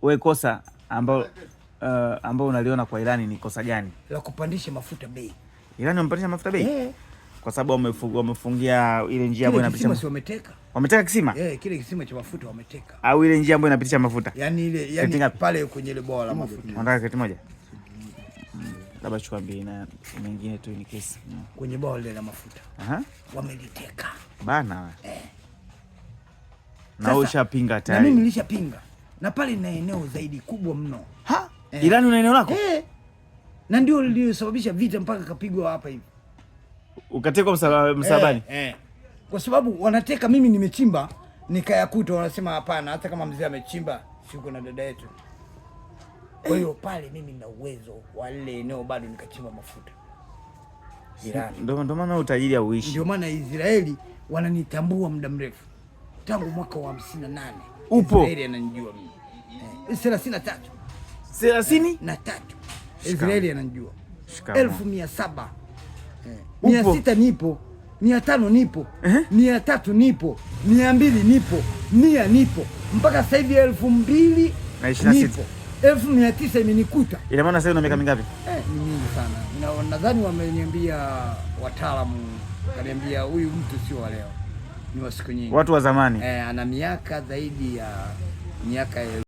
wewe kosa ambao unaliona kwa Irani ni kosa gani? La kupandisha mafuta bei. Irani wamepandisha mafuta bei? Kwa sababu wamefungia ile njia ambayo inapitisha. Kisima wameteka. Wameteka kisima? Kile kisima cha mafuta wameteka. Au ile njia ambayo inapitisha mafuta? Yani pale kwenye ile bwawa la mafuta. Unataka keti moja? Labda chukua mbili na nyingine tu ni kesi. Kwenye bwawa la mafuta. Wameliteka. Bana. Na ushapinga tayari. Na mimi nilishapinga. Na pale na eneo zaidi kubwa mno. Irani una eneo lako? Na ndio lilisababisha vita mpaka kapigwa hapa hivi. Ukatekwa msalabani? Kwa sababu wanateka, mimi nimechimba nikayakuta, wanasema hapana, hata kama mzee amechimba siko na dada yetu. Kwa hiyo pale mimi nina uwezo wa ile eneo bado nikachimba mafuta. Irani. Ndio maana utajiri hauishi. Ndio maana Israeli wananitambua muda mrefu. Tangu mwaka wa 58. Upo? Israeli ananijua mimi. 33. 33? Israeli ananijua. 1700. 600 nipo, 500 nipo, 300 nipo, 200 nipo, 100 nipo, mpaka sasa hivi 2026 nipo. 1900 imenikuta. Ina maana sasa una miaka mingapi? Ni mingi sana. Nadhani wameniambia wataalamu, kaniambia huyu mtu sio wa leo, ni wa siku nyingi. Watu wa zamani. Ana miaka zaidi ya miaka